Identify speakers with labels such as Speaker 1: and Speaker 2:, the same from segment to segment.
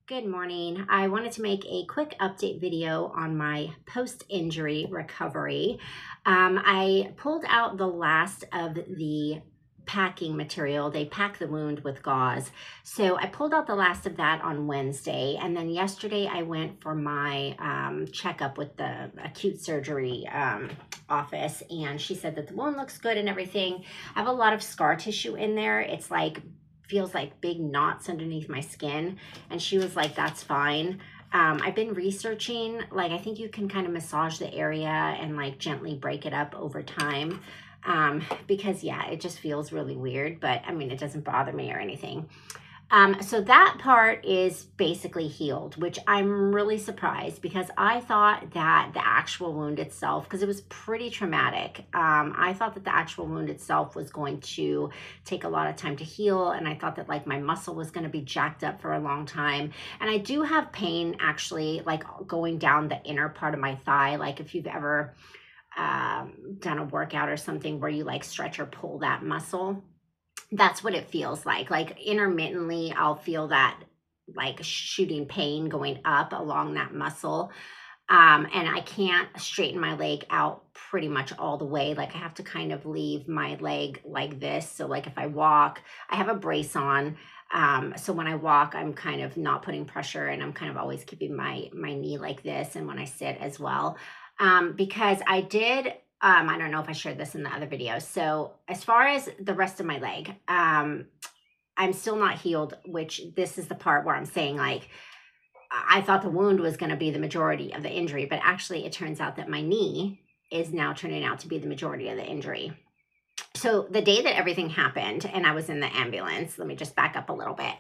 Speaker 1: Good morning. I wanted to make a quick update video on my post-injury recovery. I pulled out the last of the packing material. They pack the wound with gauze. So I pulled out the last of that on Wednesday. And then yesterday I went for my checkup with the acute surgery office. And she said that the wound looks good and everything. I have a lot of scar tissue in there. It's like feels like big knots underneath my skin. And she was like, that's fine. I've been researching, like, I think you can kind of massage the area and like gently break it up over time. Because yeah, it just feels really weird, but I mean, it doesn't bother me or anything. So that part is basically healed, which I'm really surprised because I thought that the actual wound itself, because it was pretty traumatic, I thought that the actual wound itself was going to take a lot of time to heal. And I thought that like my muscle was going to be jacked up for a long time. And I do have pain actually like going down the inner part of my thigh. Like if you've ever done a workout or something where you like stretch or pull that muscle, that's what it feels like. Like intermittently, I'll feel that like shooting pain going up along that muscle. And I can't straighten my leg out pretty much all the way. Like I have to kind of leave my leg like this. So like if I walk, I have a brace on. So when I walk, I'm kind of not putting pressure and I'm kind of always keeping my knee like this. And when I sit as well, because I did, I don't know if I shared this in the other video. So as far as the rest of my leg, I'm still not healed, which this is the part where I'm saying like, I thought the wound was going to be the majority of the injury, but actually it turns out that my knee is now turning out to be the majority of the injury. So the day that everything happened and I was in the ambulance, let me just back up a little bit.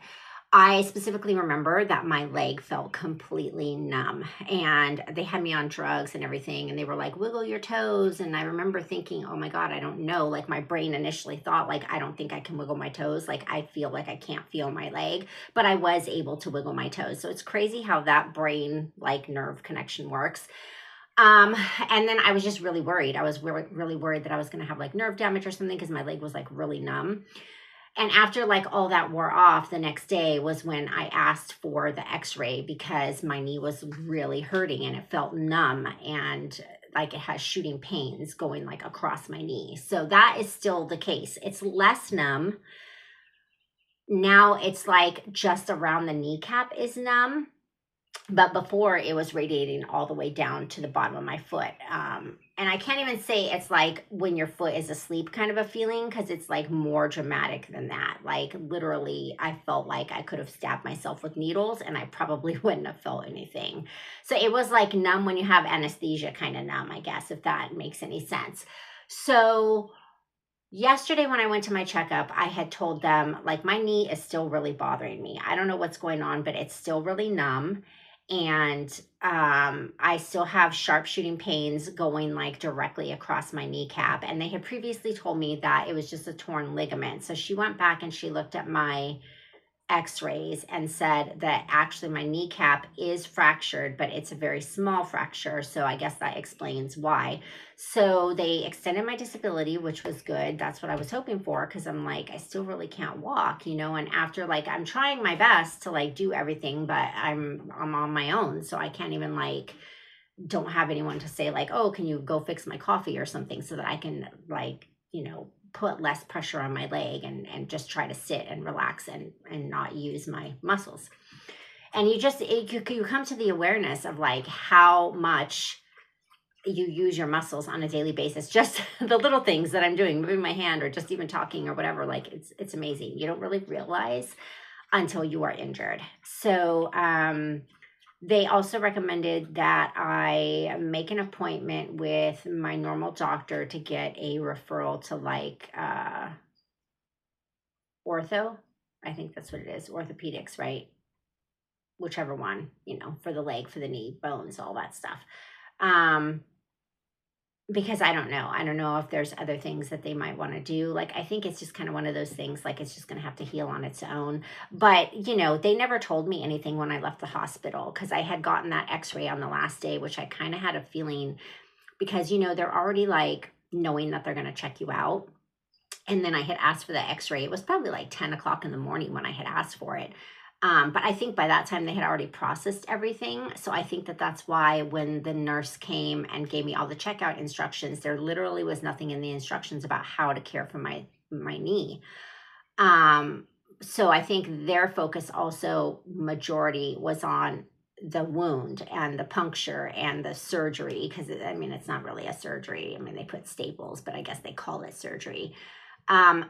Speaker 1: I specifically remember that my leg felt completely numb and they had me on drugs and everything. And they were like, wiggle your toes. And I remember thinking, oh my God, I don't know. Like my brain initially thought like, I don't think I can wiggle my toes. Like I feel like I can't feel my leg, but I was able to wiggle my toes. So it's crazy how that brain like nerve connection works. And then I was just really worried. I was really worried that I was going to have like nerve damage or something because my leg was like really numb. And after like all that wore off, the next day was when I asked for the x-ray because my knee was really hurting and it felt numb and like it has shooting pains going like across my knee. So that is still the case. It's less numb. Now it's like just around the kneecap is numb. But before it was radiating all the way down to the bottom of my foot. And I can't even say it's like when your foot is asleep kind of a feeling because it's like more dramatic than that. Like literally, I felt like I could have stabbed myself with needles and I probably wouldn't have felt anything. So it was like numb when you have anesthesia kind of numb, I guess, if that makes any sense. So yesterday when I went to my checkup, I had told them like my knee is still really bothering me. I don't know what's going on, but it's still really numb. And I still have sharp shooting pains going like directly across my kneecap. And they had previously told me that it was just a torn ligament. So she went back and she looked at my x-rays and said that actually my kneecap is fractured, but it's a very small fracture. So I guess that explains why. So they extended my disability, which was good. That's what I was hoping for because I'm like, I still really can't walk, you know, and after like, I'm trying my best to like do everything, but I'm on my own. So I can't even like, don't have anyone to say like, oh, can you go fix my coffee or something so that I can like, you know, put less pressure on my leg and just try to sit and relax and not use my muscles. And you come to the awareness of like how much you use your muscles on a daily basis. Just the little things that I'm doing, moving my hand or just even talking or whatever, like it's amazing. You don't really realize until you are injured. So, they also recommended that I make an appointment with my normal doctor to get a referral to like ortho. I think that's what it is, orthopedics, right? Whichever one, you know, for the leg, for the knee, bones, all that stuff. Because I don't know if there's other things that they might want to do. Like, I think it's just kind of one of those things, like it's just going to have to heal on its own. But, you know, they never told me anything when I left the hospital because I had gotten that x-ray on the last day, which I kind of had a feeling because, you know, they're already like knowing that they're going to check you out. And then I had asked for the x-ray. It was probably like 10 o'clock in the morning when I had asked for it. But I think by that time they had already processed everything. So I think that that's why when the nurse came and gave me all the checkout instructions, there literally was nothing in the instructions about how to care for my knee. So I think their focus also majority was on the wound and the puncture and the surgery, because I mean, it's not really a surgery. I mean, they put staples, but I guess they call it surgery.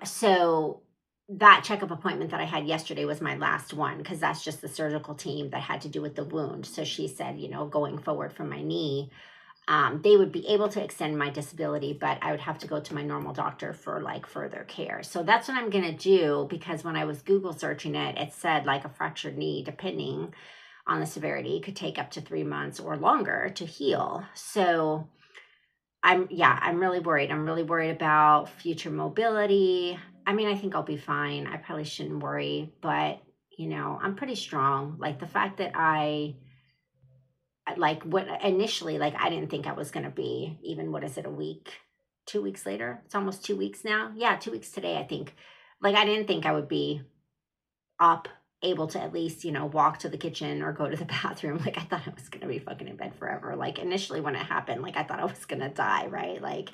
Speaker 1: So that checkup appointment that I had yesterday was my last one, because that's just the surgical team that had to do with the wound. So she said, you know, going forward from my knee, they would be able to extend my disability, but I would have to go to my normal doctor for like further care. So that's what I'm going to do, because when I was Google searching it, it said like a fractured knee, depending on the severity, could take up to 3 months or longer to heal. So I'm really worried. I'm really worried about future mobility. I mean, I think I'll be fine. I probably shouldn't worry, but you know, I'm pretty strong. Like the fact that like what initially, like I didn't think I was going to be even, what is it, a week, 2 weeks later? It's almost 2 weeks now. Yeah, 2 weeks today, I think. Like I didn't think I would be up, able to at least, you know, walk to the kitchen or go to the bathroom. Like I thought I was going to be fucking in bed forever. Like initially when it happened, like I thought I was going to die, right? Like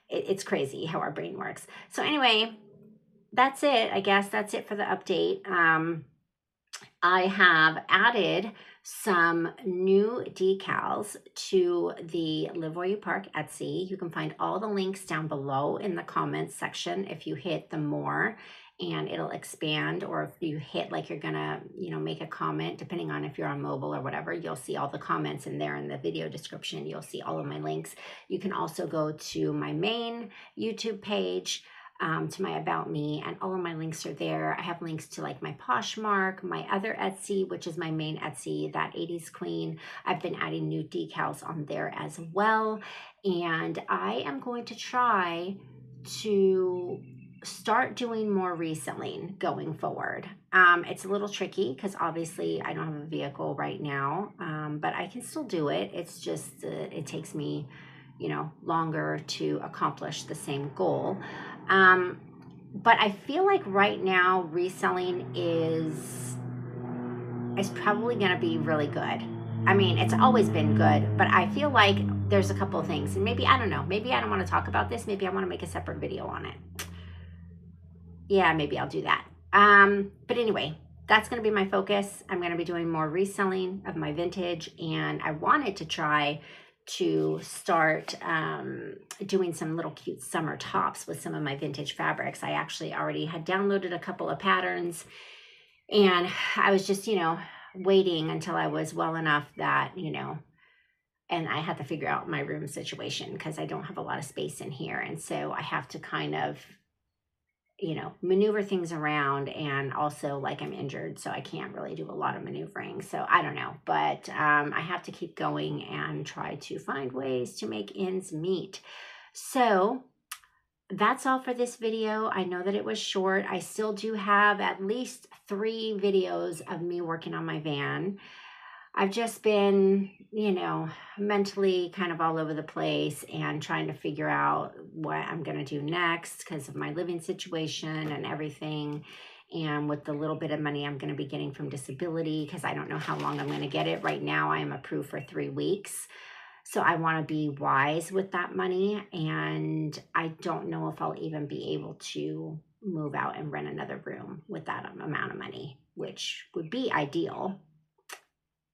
Speaker 1: it's crazy how our brain works. So anyway, that's it. I guess that's it for the update. I have added some new decals to the Live Where You Park Etsy. You can find all the links down below in the comments section if you hit the more, and it'll expand, or if you hit like you're gonna, you know, make a comment, depending on if you're on mobile or whatever, you'll see all the comments in there in the video description. You'll see all of my links. You can also go to my main YouTube page, to my About Me, and all of my links are there. I have links to like my Poshmark, my other Etsy, which is my main Etsy, that 80s Queen. I've been adding new decals on there as well. And I am going to try to start doing more reselling going forward. It's a little tricky because obviously I don't have a vehicle right now, but I can still do it. It's just, it takes me, you know, longer to accomplish the same goal. But I feel like right now reselling is probably going to be really good. I mean, it's always been good, but I feel like there's a couple of things, and maybe, I don't know, maybe I don't want to talk about this. Maybe I want to make a separate video on it. Yeah, maybe I'll do that. But anyway, that's going to be my focus. I'm going to be doing more reselling of my vintage, and I wanted to try to start doing some little cute summer tops with some of my vintage fabrics. I actually already had downloaded a couple of patterns, and I was just, you know, waiting until I was well enough that, you know, and I had to figure out my room situation because I don't have a lot of space in here. And so I have to kind of, you know, maneuver things around, and also like I'm injured, so I can't really do a lot of maneuvering. So I don't know, but I have to keep going and try to find ways to make ends meet. So that's all for this video. I know that it was short. I still do have at least 3 videos of me working on my van. I've just been, you know, mentally kind of all over the place and trying to figure out what I'm going to do next because of my living situation and everything. And with the little bit of money I'm going to be getting from disability, because I don't know how long I'm going to get it. Right now, I am approved for 3 weeks. So I want to be wise with that money. And I don't know if I'll even be able to move out and rent another room with that amount of money, which would be ideal.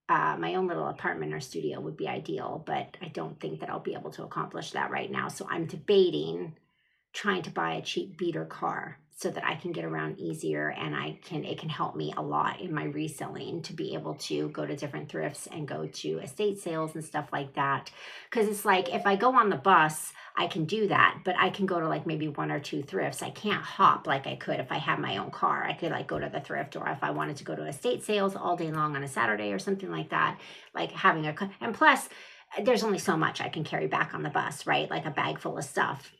Speaker 1: My own little apartment or studio would be ideal, but I don't think that I'll be able to accomplish that right now. So I'm debating trying to buy a cheap beater car so that I can get around easier, and it can help me a lot in my reselling to be able to go to different thrifts and go to estate sales and stuff like that. Because it's like if I go on the bus, I can do that, but I can go to like maybe 1 or 2 thrifts. I can't hop like I could if I had my own car. I could like go to the thrift, or if I wanted to go to estate sales all day long on a Saturday or something like that, like having and plus there's only so much I can carry back on the bus, right? Like a bag full of stuff.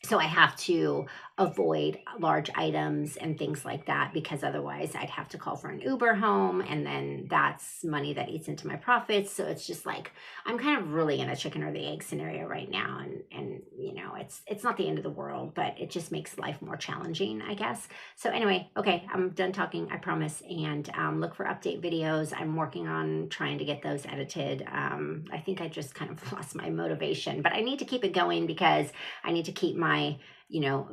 Speaker 1: So I have to avoid large items and things like that, because otherwise I'd have to call for an Uber home, and then that's money that eats into my profits. So it's just like I'm kind of really in a chicken or the egg scenario right now, and you know, it's not the end of the world, but it just makes life more challenging, I guess. So anyway, okay, I'm done talking, I promise. And look for update videos. I'm working on trying to get those edited. I think I just kind of lost my motivation, but I need to keep it going because I need to keep my, you know,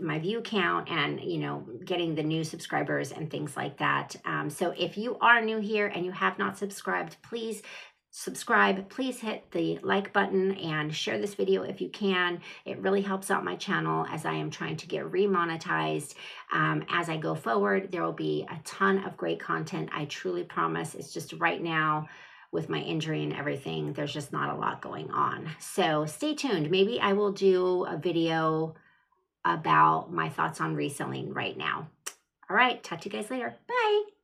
Speaker 1: my view count, and, you know, getting the new subscribers and things like that. So if you are new here and you have not subscribed, please subscribe. Please hit the like button and share this video if you can. It really helps out my channel as I am trying to get remonetized. As I go forward, there will be a ton of great content, I truly promise. It's just right now, with my injury and everything, there's just not a lot going on. So stay tuned. Maybe I will do a video about my thoughts on reselling right now. All right, talk to you guys later. Bye.